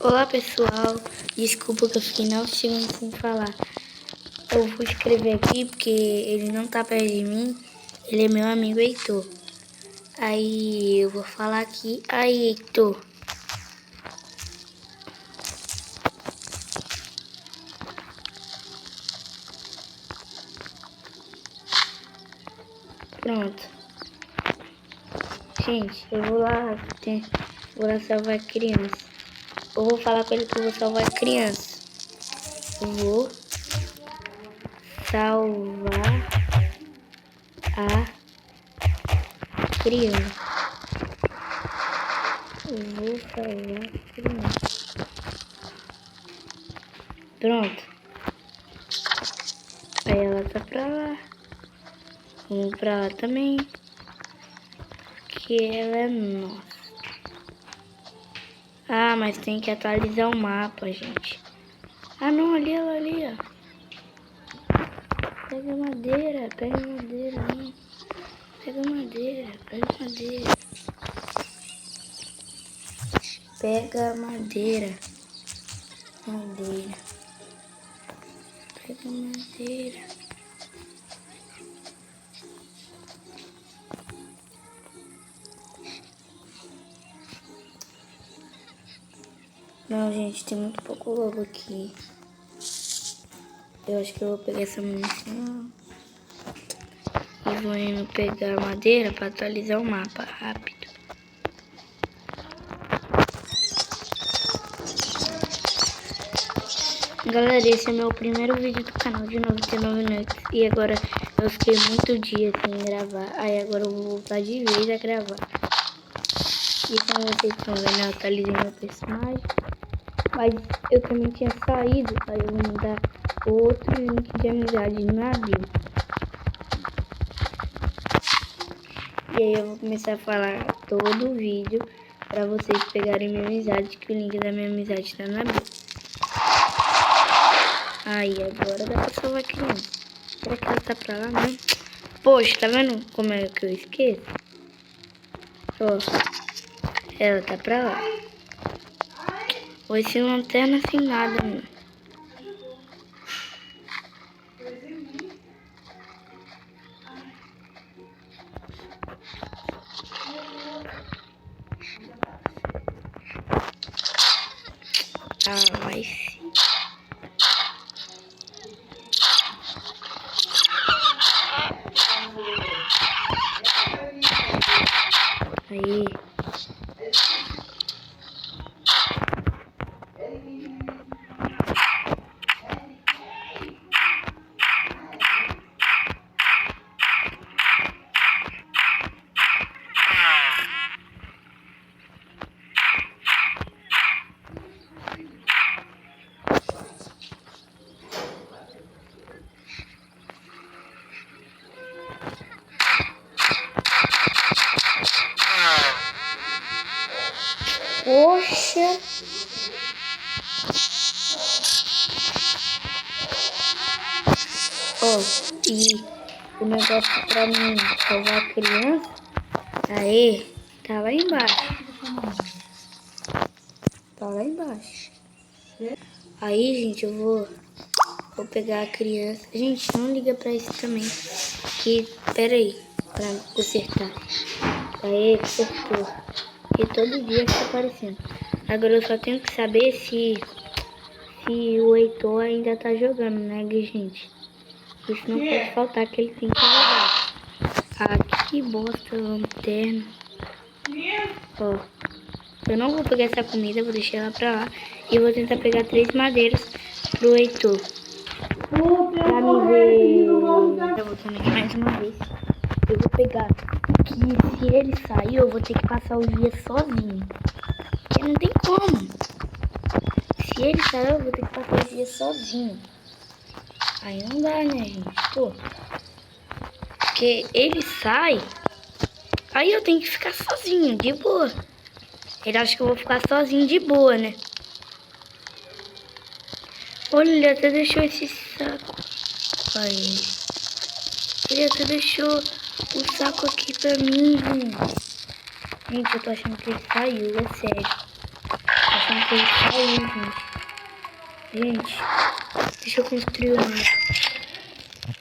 Olá pessoal, desculpa que eu fiquei 9 segundos sem falar. Eu vou escrever aqui porque ele não tá perto de mim, ele é meu amigo Heitor. Aí eu vou falar aqui, aí Heitor. Pronto. Gente, eu vou lá salvar a criança. Eu vou falar com ele que eu vou salvar a criança. Eu vou salvar a criança. Eu vou salvar a criança. Pronto. Aí ela tá pra lá. Vamos pra lá também. Porque ela é nossa. Ah, mas tem que atualizar o mapa, gente. Ah não, ali ela ali, ó. Pega madeira, não. Pega madeira. Pega madeira. Pega madeira. Não, gente, tem muito pouco lobo aqui. Eu acho que eu vou pegar essa munição. E vou indo pegar madeira para atualizar o mapa rápido. Galera, esse é meu primeiro vídeo do canal de 99 noites. E agora eu fiquei muito dia sem gravar. Aí agora eu vou voltar de vez a gravar. E como vocês estão vendo, eu atualizei meu personagem. Mas eu também tinha saído. Aí eu vou mudar outro link de amizade na bio. E aí eu vou começar a falar todo o vídeo pra vocês pegarem minha amizade, que o link da minha amizade tá na bio. Aí agora dá pra salvar a criança. Será que ela tá pra lá, não? Poxa, tá vendo como é que eu esqueço? Ó, ela tá pra lá. Foi sem lanterna, sem nada, mano. Ah, vai sim. Aí. Poxa. Ó, e o negócio pra mim salvar a criança, aí, tá lá embaixo. Tá lá embaixo. Aí, gente, eu vou pegar a criança. Gente, não liga pra isso também. Que, pera aí, pra consertar. Aí, consertou. E todo dia fica aparecendo. Agora eu só tenho que saber se o Heitor ainda tá jogando, né, gente? Isso não pode faltar, que ele tem que jogar. Ah, que bosta, lanterna. Ó, eu não vou pegar essa comida, vou deixar ela pra lá. E vou tentar pegar 3 madeiras pro Heitor. Pra me ver. Eu vou também mais uma vez. Eu vou pegar que se ele sair, eu vou ter que passar o dia sozinho. Porque não tem como. Se ele sair, eu vou ter que passar o dia sozinho. Aí não dá, né, gente? Pô. Porque ele sai, aí eu tenho que ficar sozinho, de boa. Ele acha que eu vou ficar sozinho de boa, né? Olha, ele até deixou esse saco. Aí. Ele até deixou o saco aqui pra mim, gente. Gente, eu tô achando que ele saiu, é sério. achando que ele saiu, gente. Deixa eu construir o mapa.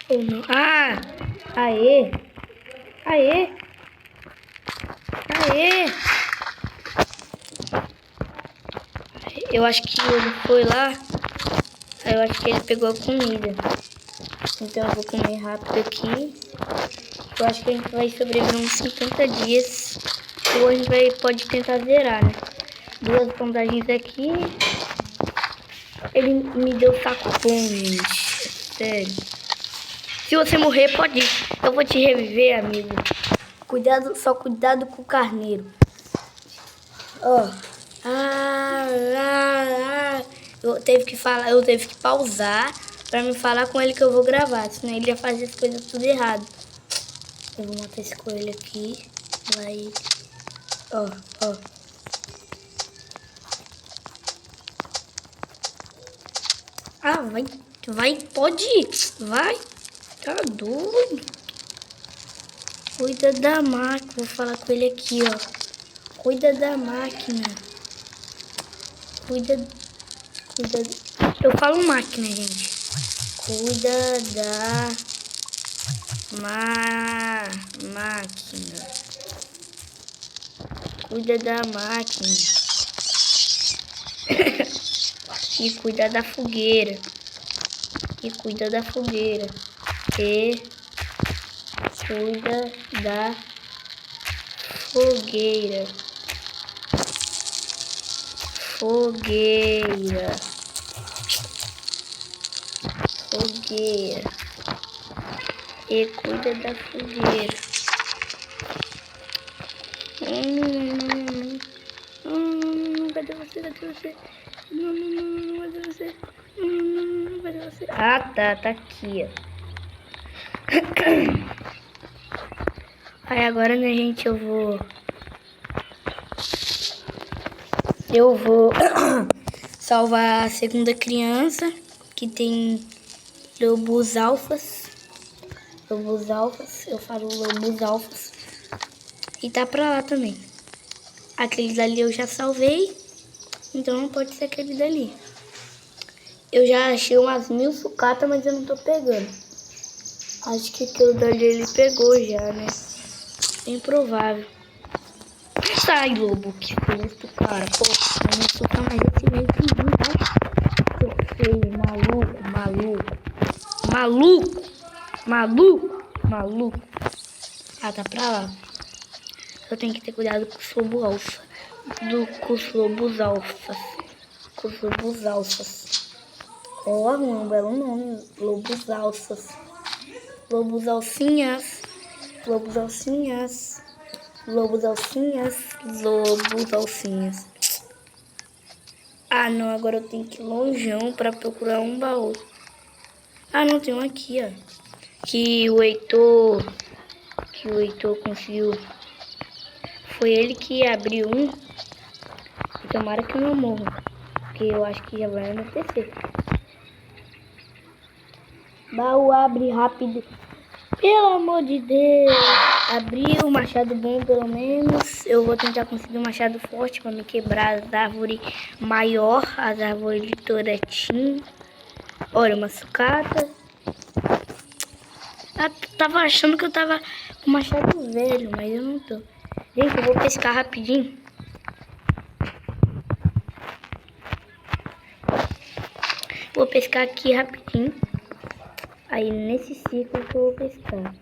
Ou não? Ah! Aê! Aê! Aê! Eu acho que ele foi lá. Eu acho que ele pegou a comida. Então eu vou comer rápido aqui. Eu acho que a gente vai sobreviver uns 50 dias. Ou a gente pode tentar zerar, né? 2 vantagens aqui. Ele me deu saco bom, gente. Sério. Se você morrer, pode ir. Eu vou te reviver, amigo. Cuidado, só cuidado com o carneiro. Ó. Eu teve que pausar pra me falar com ele que eu vou gravar. Senão ele ia fazer as coisas tudo errado. Eu vou matar esse coelho aqui. Vai. Ó. Ah, pode ir. Vai. Tá doido. Cuida da máquina. Vou falar com ele aqui, ó. Cuida da máquina. Cuida. Eu falo máquina, gente. Cuida da máquina. Cuida da máquina. E cuida da fogueira. E cuida da fogueira. E cuida da fogueira. Fogueira. E cuida da fogueira. Cadê você? Cadê você? Ah, tá aqui, ó. Aí agora, né, gente, eu vou salvar a segunda criança, que tem lobos alfas. Eu falo lobos alfas. E tá pra lá também. Aqueles ali eu já salvei, então não pode ser aquele dali. Eu já achei umas 1000 sucatas, mas eu não tô pegando. Acho que aquele dali ele pegou já, né? Bem provável. Sai, lobo, que susto, cara. Pô, eu não suca mais esse meio que não, tá? Seu feio, maluco. Ah, tá pra lá. Eu tenho que ter cuidado com os lobos alfa. Com os lobos alfas. Ó, um belo nome. Lobos alfas. Lobos alcinhas. Ah, não, agora eu tenho que ir longeão pra procurar um baú. Ah, não, tem um aqui, ó. Que o Heitor conseguiu. Foi ele que abriu um. E tomara que eu não morra. Porque eu acho que já vai anoitecer. Baú, abre rápido. Pelo amor de Deus. Abri o machado bom, pelo menos. Eu vou tentar conseguir um machado forte pra me quebrar as árvores maior. As árvores de Toretinho. Olha, uma sucata. Eu tava achando que eu tava com machado velho, mas eu não tô. Gente, eu vou pescar rapidinho. Vou pescar aqui rapidinho. Aí nesse ciclo que eu vou pescar.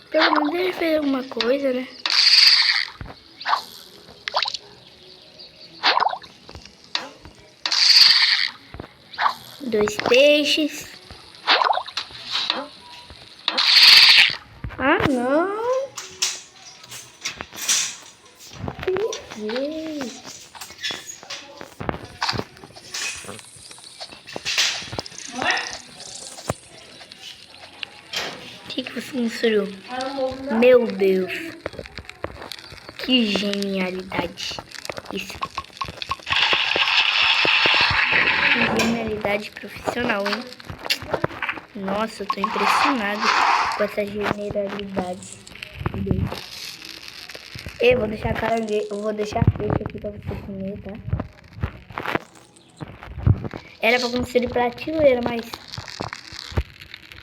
Pelo menos ele fez alguma coisa, né? Dois peixes. Ah, não. O que você construiu? Meu Deus. Que genialidade. Isso. Que genialidade profissional, hein? Nossa, eu tô impressionado com essa generalidade. Eu vou deixar caranguejo, eu vou deixar peixe aqui pra você comer, tá? Era pra construir prateleira, mas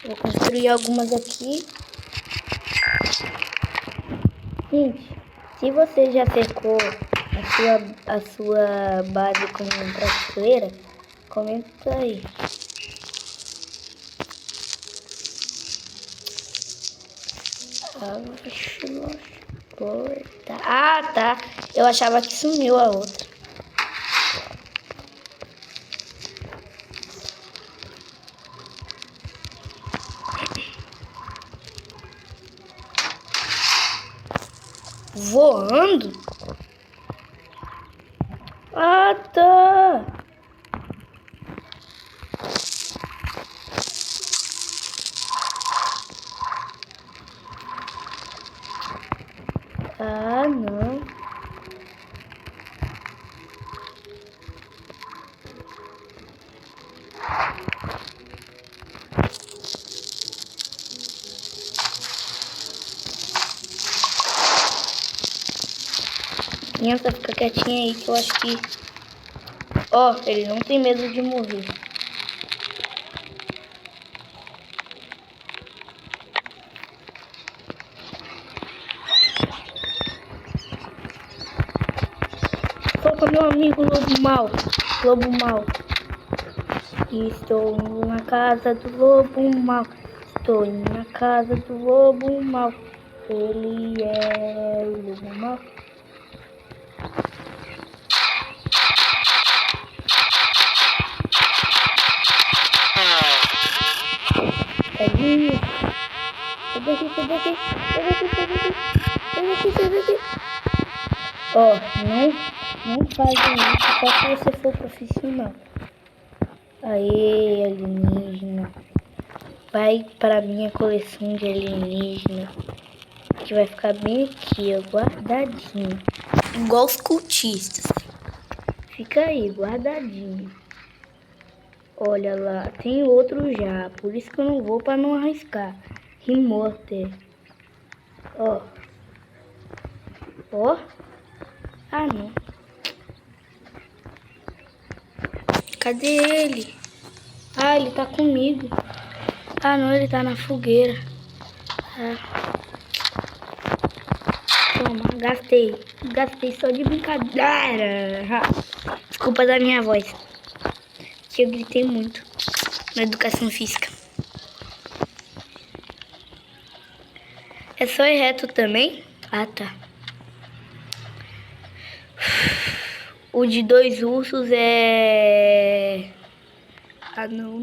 vou construir algumas aqui. Gente, se você já cercou a sua base com prateleira, comenta aí. Ah, tá. Eu achava que sumiu a outra. Voando? Ah, tá. Ah, não. Criança, fica quietinha aí que eu acho que... Ó, ele não tem medo de morrer. Solta meu amigo lobo mau. Lobo mau. Estou indo na casa do lobo mau. Estou indo na casa do lobo mau. Ele é o lobo mau. Tadinho. Sai daqui, sai daqui. Sai daqui, sai daqui. Sai daqui, sai daqui. Ó, não fazem isso só se você for profissional. Aê, alienígena. Vai para minha coleção de alienígena. Que vai ficar bem aqui, ó, guardadinho. Igual os cultistas. Fica aí, guardadinho. Olha lá, tem outro já. Por isso que eu não vou para não arriscar. Remote. Ó. Ó. Ah, não. Cadê ele? Ah, ele tá comigo. Ah, não, ele tá na fogueira. Ah. Toma, gastei. Gastei só de brincadeira. Desculpa da minha voz. Que eu gritei muito na educação física. É só ir reto também? Ah, tá. O de 2 ursos é... Ah, não.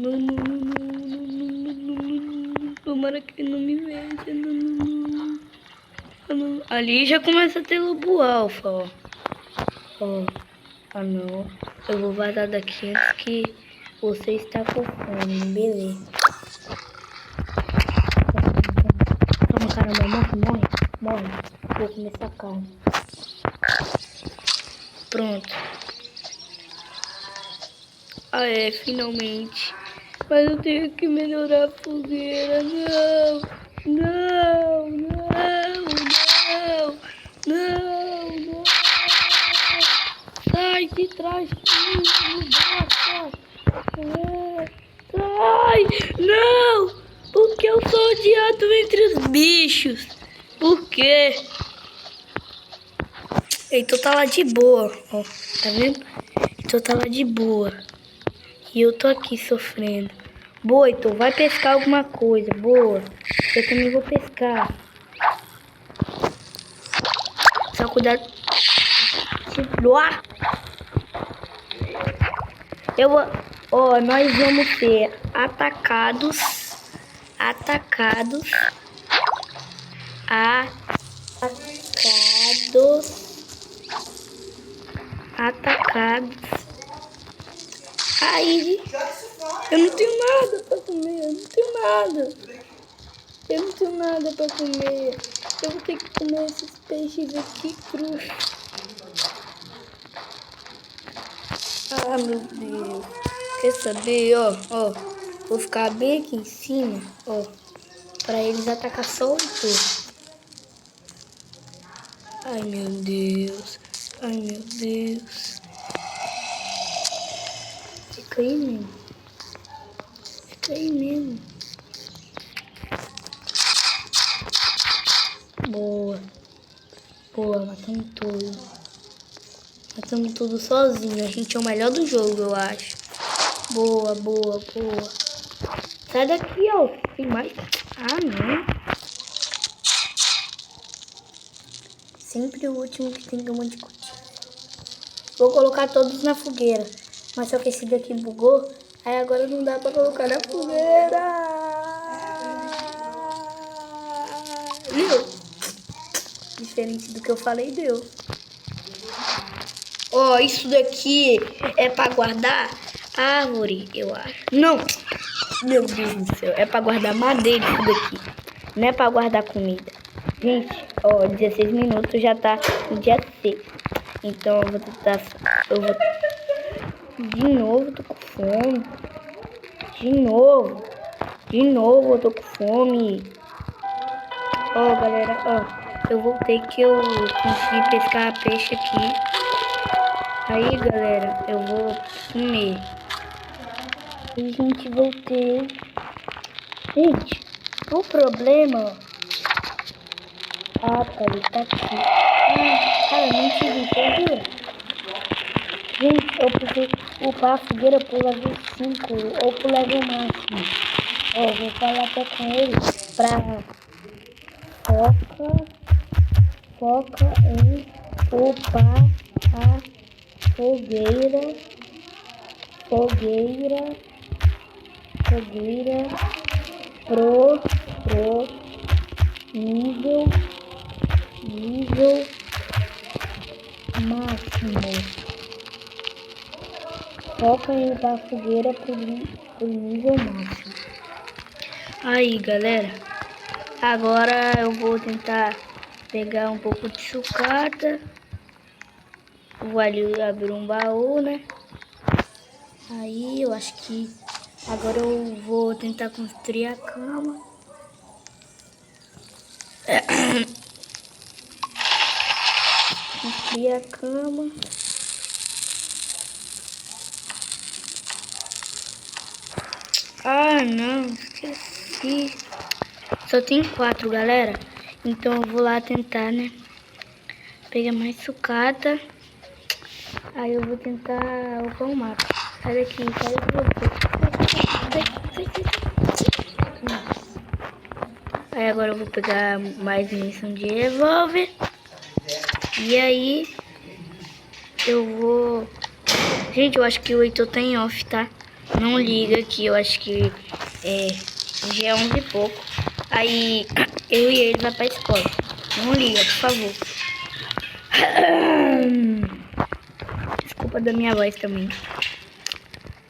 Tomara que ele não me veja. Não. Ali já começa a ter lobo alfa, ó. Ó. Ah, não. Eu vou vazar daqui antes que você está com fome. Beleza. Toma, caramba. Morre. Vou comer essa carne. Pronto. Ah, é, finalmente. Mas eu tenho que melhorar a fogueira. Não. Sai de trás de mim, bosta. Sai. Não. Porque eu sou odiado entre os bichos. Por quê? Então tá lá de boa, ó. Tá vendo? Então tá lá de boa. E eu tô aqui sofrendo. Boa, então vai pescar alguma coisa. Boa. Eu também vou pescar. Só cuidado. Eu vou... Ó, nós vamos ser atacados. Aí, eu não tenho nada pra comer, eu não tenho nada pra comer. Eu vou ter que comer esses peixes aqui crus. Ah, meu Deus. Quer saber, ó. Vou ficar bem aqui em cima, ó. Pra eles atacar só o topo. Ai, meu Deus. Ai, meu Deus. Fica aí mesmo. Fica aí mesmo. Boa. Boa, matamos tudo. Matamos tudo sozinho. A gente é o melhor do jogo, eu acho. Boa, boa, boa. Sai daqui, ó. Tem mais. Ah, não. Sempre o último que tem uma de curtir. Vou colocar todos na fogueira. Mas só que esse daqui bugou. Aí agora não dá pra colocar na fogueira. Viu? Diferente do que eu falei, deu. Ó, isso daqui é pra guardar árvore, eu acho. Não! Meu Deus do céu. É pra guardar madeira isso daqui. Não é pra guardar comida. Gente, ó, 16 minutos já tá no dia 6. Então eu vou tentar... De novo, tô com fome. De novo eu tô com fome. Ó, galera, ó. Eu voltei que eu consegui pescar peixe aqui. Aí, galera, eu vou comer. E, gente, voltei. Gente, o problema... Ah, tá, ele tá aqui. Ah, cara, não te vi, viu? Gente, eu preciso upar a fogueira pro level 5 ou pro level máximo. Ó, vou falar até com ele pra foca em upar a fogueira pro nível máximo. Foca em upar a fogueira pro nível máximo. Aí, galera, agora eu vou tentar pegar um pouco de sucata. Vou ali abrir um baú, né? Aí eu acho que agora eu vou tentar construir a cama. Construir a cama. Ah, não, esqueci. Só tem 4, galera. Então eu vou lá tentar, né? Pegar mais sucata. Aí eu vou tentar upar o mapa. Sai daqui, sai daqui. Aí agora eu vou pegar mais munição de revólver. E aí eu vou... Gente, eu acho que o Heitor tá em off, tá? Não liga que eu acho que já é 11 e pouco. Aí eu e ele vai pra escola. Não liga, por favor. Desculpa da minha voz também.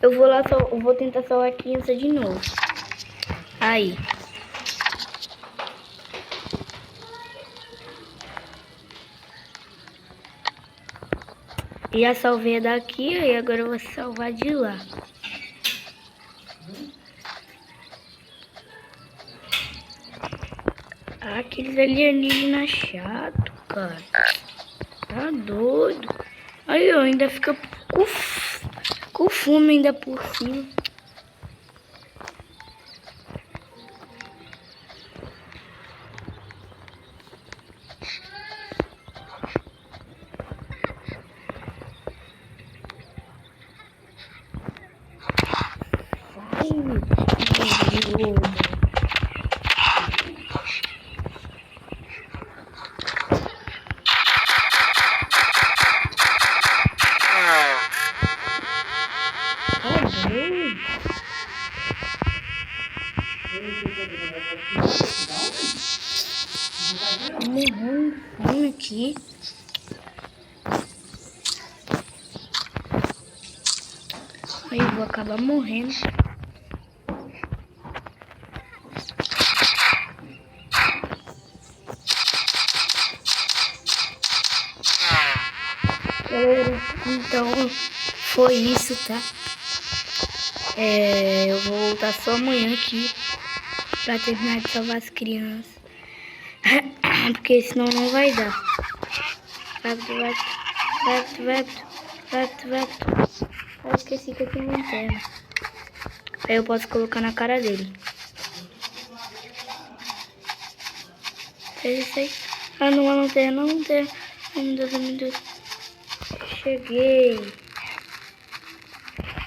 Eu vou lá, eu vou tentar salvar a criança de novo. Aí. Já salvei daqui, e agora eu vou salvar de lá. Ah, aqueles alienígenas chato, cara. Tá doido. Aí, ó, ainda fica com fome ainda por cima. Morrendo fome aqui. Aí eu vou acabar morrendo. Então foi isso, tá? Eu vou voltar só amanhã aqui pra terminar de salvar as crianças. Porque senão não vai dar. Rápido. Eu esqueci que eu tenho lanterna. Aí eu posso colocar na cara dele. Sai. Ah, não há lanterna, não tem. Meu Deus. Cheguei.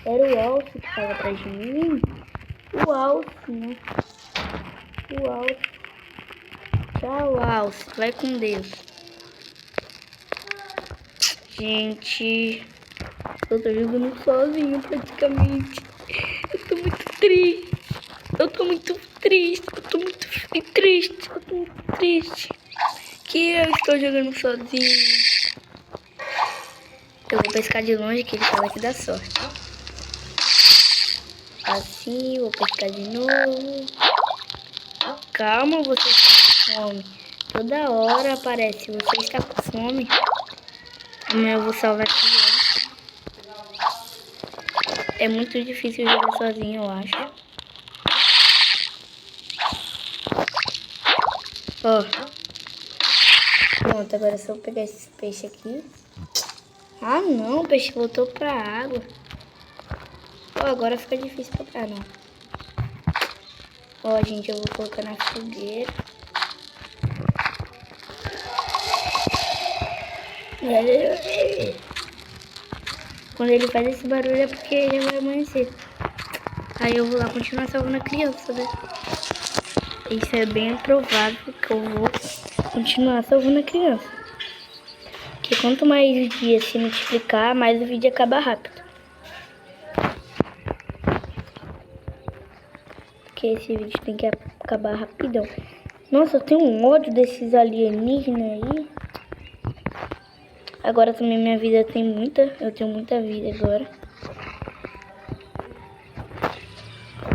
Era o Alce que estava atrás de mim. O Alce, né? O Alce. Tchau, Alce. Vai com Deus. Gente, eu tô jogando sozinho praticamente. Eu tô muito triste. Que eu estou jogando sozinho. Eu vou pescar de longe, que ele fala que dá sorte. Assim, vou pescar de novo. Calma, você está com fome. Toda hora aparece, você está com fome. Amanhã eu vou salvar aqui. É muito difícil jogar sozinho, eu acho. Ó. Pronto, agora é só pegar esse peixe aqui. Ah, não, o peixe voltou pra água. Ó, agora fica difícil pegar, não. Ó, gente, eu vou colocar na fogueira. Quando ele faz esse barulho é porque já vai amanhecer. Aí eu vou lá continuar salvando a criança, né? Isso é bem provável que eu vou continuar salvando a criança. Porque quanto mais o dia se multiplicar, mais o vídeo acaba rápido. Porque esse vídeo tem que acabar rapidão. Nossa, eu tenho um ódio desses alienígenas aí. Agora também minha vida tem muita... Eu tenho muita vida agora.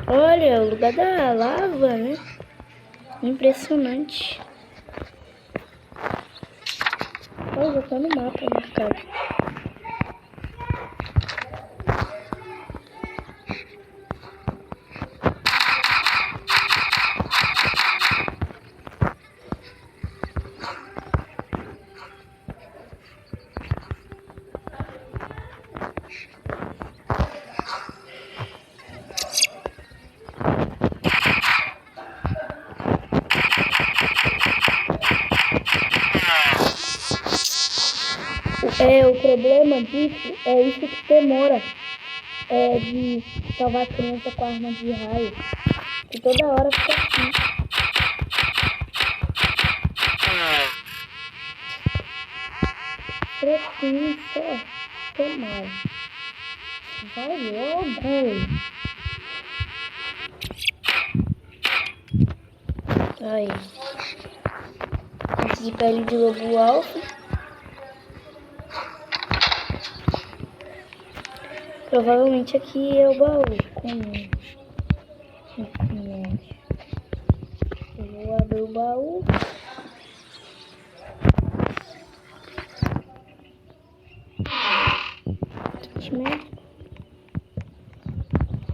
Olha, o lugar da lava, né? Impressionante. Olha, já tá no mapa marcado. O problema disso é isso que demora. De salvar a criança com arma de raio. E toda hora fica assim. Pretinho só. Tomara. Vai logo. Aí. Consegui pele de lobo alfa. Provavelmente aqui é o baú. Eu vou abrir o baú.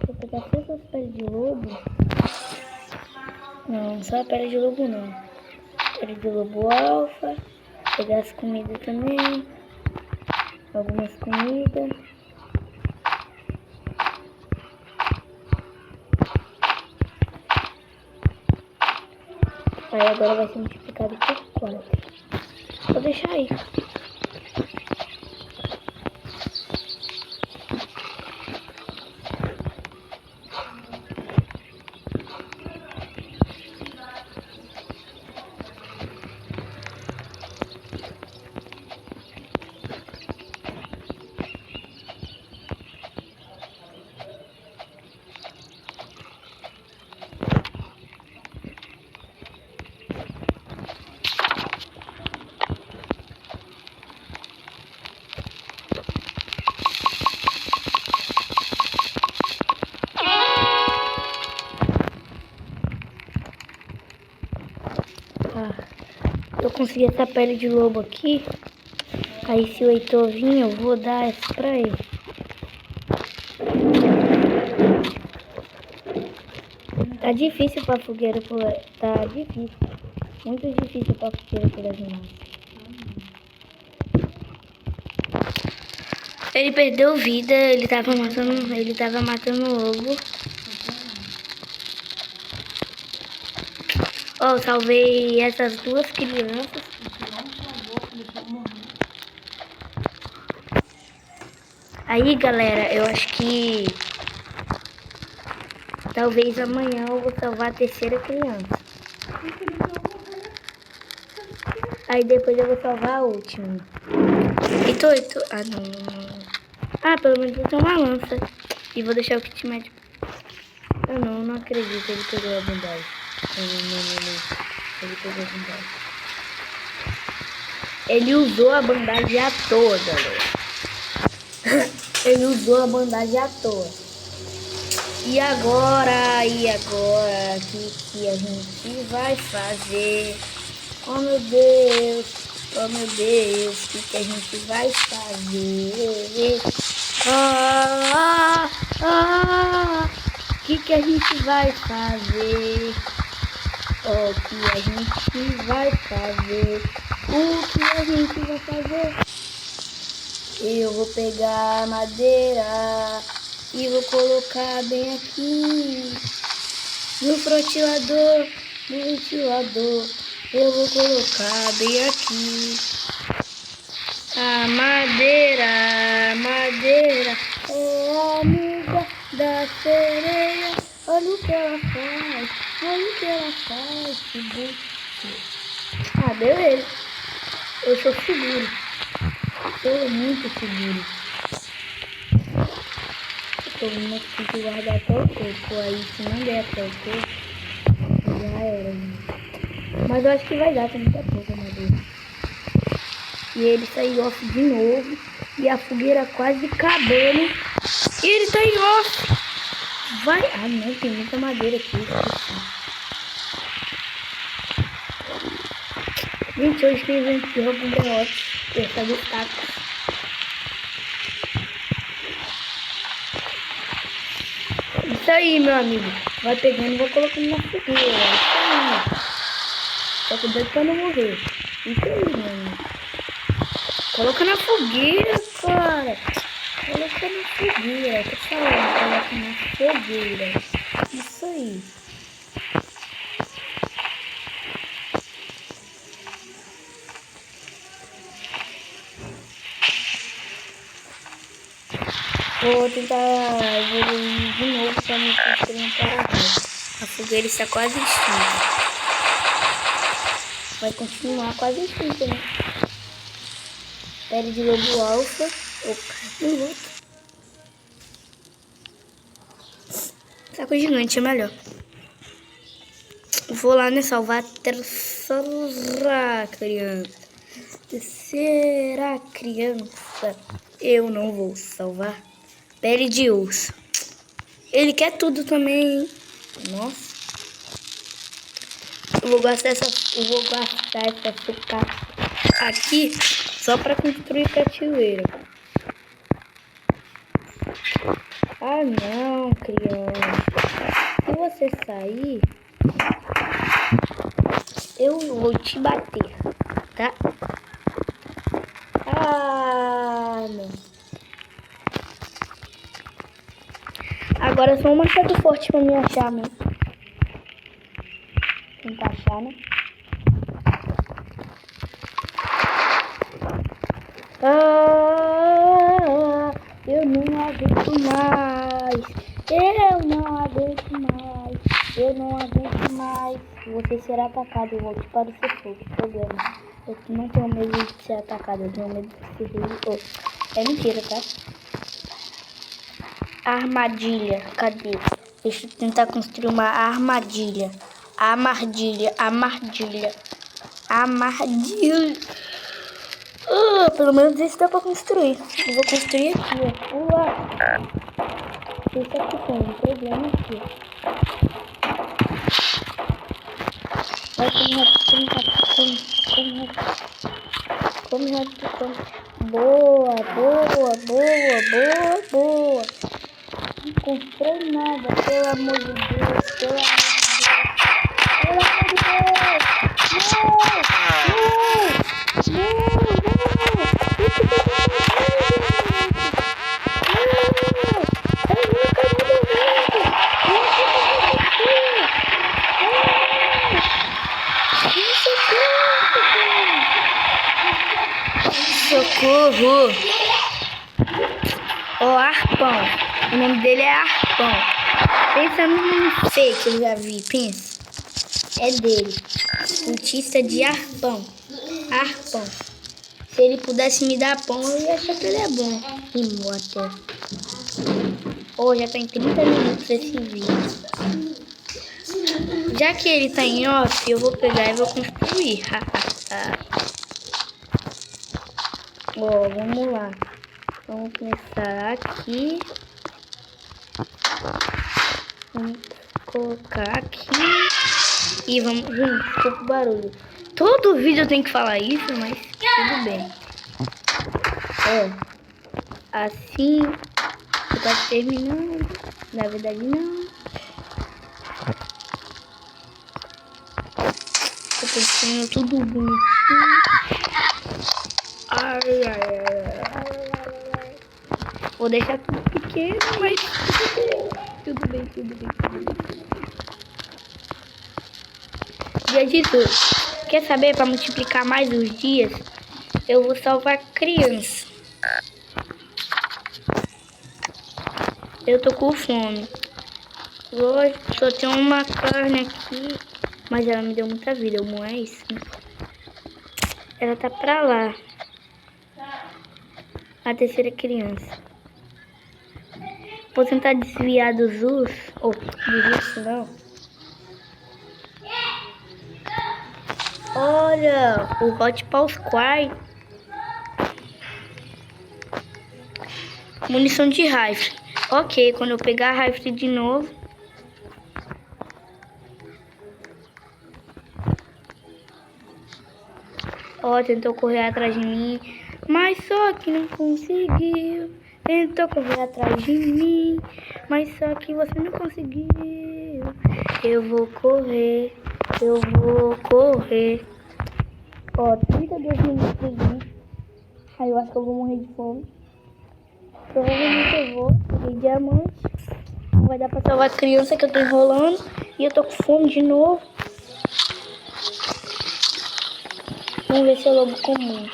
Vou pegar todas as peles de lobo. Não, só a pele de lobo não. Pele de lobo alfa. Pegar as comidas também. Algumas comidas. Aí agora vai ser multiplicado por 4. Vou deixar aí. Eu consegui essa pele de lobo aqui. Aí se o Heitor vir, eu vou dar essa pra ele. Tá difícil pra fogueira pular. Tá difícil. Muito difícil pra fogueira pular demais. Ele perdeu vida, ele tava matando o lobo. Ó, salvei essas duas crianças. Aí, galera, eu acho que talvez amanhã eu vou salvar a terceira criança. Aí depois eu vou salvar a última. Ah, não. Ah, pelo menos eu tenho uma lança. E vou deixar o kit médico. Eu não acredito, ele pegou a bandagem. Não. Ele pegou a bandagem. Ele usou a bandagem à toa, galera. Ele usou a bandagem à toa. E agora, o que a gente vai fazer? Oh meu Deus, o que a gente vai fazer? O que a gente vai fazer? O que a gente vai fazer? O que a gente vai fazer? Eu vou pegar a madeira e vou colocar bem aqui no ventilador. Eu vou colocar bem aqui. A madeira é amiga da sereia. Olha o que ela faz, que bonito. Ah, beleza. Eu sou seguro. Sou muito seguro. Eu tenho que guardar até o corpo. Aí se não der até o corpo, já era, gente. Mas eu acho que vai dar, tem muita pouca madeira. E ele saiu off de novo. E a fogueira quase acabando. E ele tá em off. Vai. Ah, não, tem muita madeira aqui. Gente, hoje tem evento de roubo de derrotas. Eu só destaco. Isso aí, meu amigo. Vai pegando e vai colocando na fogueira. Isso aí, meu. Só cuidado pra não morrer. Isso aí, meu amigo. Coloca na fogueira, cara. Coloca na fogueira. Tô falando, coloca na fogueira. Isso aí. Vou tentar evoluir de novo pra me construir um paraíso. A fogueira está quase extinta. Vai continuar quase extinta, né? Pele de lobo alfa. Opa, não volta. Saco gigante é melhor. Vou lá, né? Salvar a terceira criança. Terceira criança. Eu não vou salvar. Pele de urso. Ele quer tudo também. Nossa. Eu vou gastar essa sucata aqui só para construir cativeiro. Ah não, criança. Se você sair, eu vou te bater, tá? Ah, não. Agora só um machado forte pra me achar, né? Tentar achar, né? Eu não aguento mais. Eu não aguento mais. Você será atacado. Eu vou te parecer fogo. Problema. Eu não tenho medo de ser atacado. Eu tenho medo de ser rir. É mentira, tá? Armadilha. Cadê? Deixa eu tentar construir uma armadilha. Armadilha. Pelo menos esse dá pra construir. Eu vou construir aqui, ó. Pula. Esse aqui tem um problema aqui. Vai, come rápido. Boa. Não comprei nada, pelo amor de Deus. Pelo amor de Deus. Não. Socorro! Ó, Arpão. O nome dele é Arpão. Pensa num fake que eu já vi, pensa. É dele. Cultista de Arpão. Arpão. Se ele pudesse me dar pão, eu ia achar que ele é bom. Rimou até. Ó, já tá em 30 minutos esse vídeo. Já que ele tá em off, eu vou pegar e vou construir. Ó, vamos lá. Vamos começar aqui. Vamos colocar aqui. E vamos... Gente, desculpa o barulho. Todo vídeo eu tenho que falar isso, mas tudo bem. Ó, assim... Eu tô terminando. Na verdade, não. Tô pensando tudo bonitinho. Vou deixar tudo pequeno, mas tudo bem. Dia 18. Quer saber? Para multiplicar mais os dias, eu vou salvar criança. Eu tô com fome. Hoje só tem uma carne aqui, mas ela me deu muita vida. Eu moer isso, né? Ela tá pra lá. A terceira criança. Vou tentar desviar dos ursos. Ou dos ursos não. Olha, o Hot Pause Quai. Munição de rifle. Ok, quando eu pegar a rifle de novo. Ó, tentou correr atrás de mim, mas só que não conseguiu. Tentou correr atrás de mim, mas só que você não conseguiu. Eu vou correr. Ó, 32 minutos de vídeo. Aí eu acho que eu vou morrer de fome. Provavelmente eu vou. Peguei diamante. Não vai dar pra salvar a criança que eu tô enrolando. E eu tô com fome de novo. Vamos ver se é lobo comum.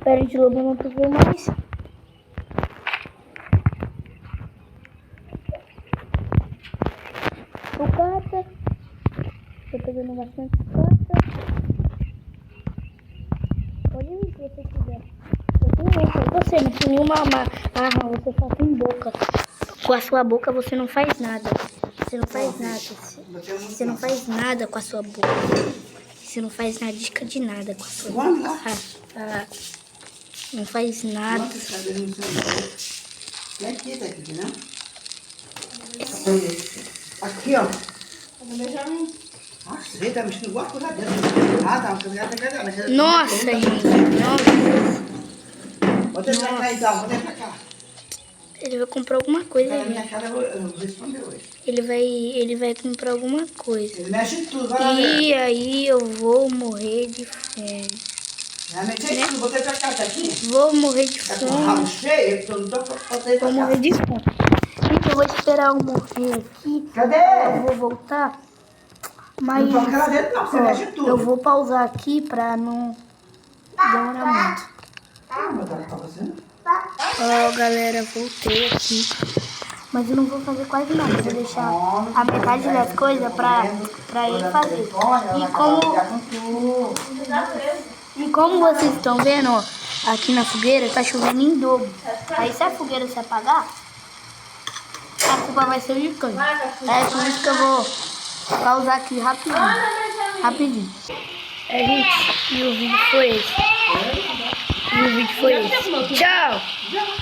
Pera de lobo, eu não tô vendo mais. Sucata. Tô pegando bastante sucata. Pode vir se você quiser. Eu tenho outra. Você não tem nenhuma arma, você só tem boca. Com a sua boca você não faz nada. Você não faz nada. Você não faz nada com a sua boca. Você não faz nada de nada com a sua boca. Não faz nada. Aqui, ó. Nossa, ele tá mexendo igual a coisa dentro. Nossa, gente. Nossa. Bota ele pra cá então, bota ele pra cá. Ele vai comprar alguma coisa. Na minha casa eu vou responder hoje. Ele vai comprar alguma coisa. Ele mexe em tudo, vai lá. E aí eu vou morrer de fome. Já mexi em tudo, botei pra cá, tá aqui. Vou morrer de Tá com o rabo fome. cheio, eu não tô botei pra Vou cá. morrer de fome. Gente, eu vou esperar eu morrer aqui. Cadê? Eu vou voltar. Mas Não toca lá dentro não, você mexe em tudo. eu vou pausar aqui pra não demorar muito. Mas ela tá fazendo? Ó, galera, voltei aqui. Mas eu não vou fazer quase nada. Vou deixar a metade das coisas pra ele fazer. E como vocês estão vendo, ó, aqui na fogueira tá chovendo em dobro. Aí se a fogueira se apagar, a culpa vai ser de quem? É por isso que eu vou pausar aqui rapidinho. Gente, e o vídeo foi esse. Tchau!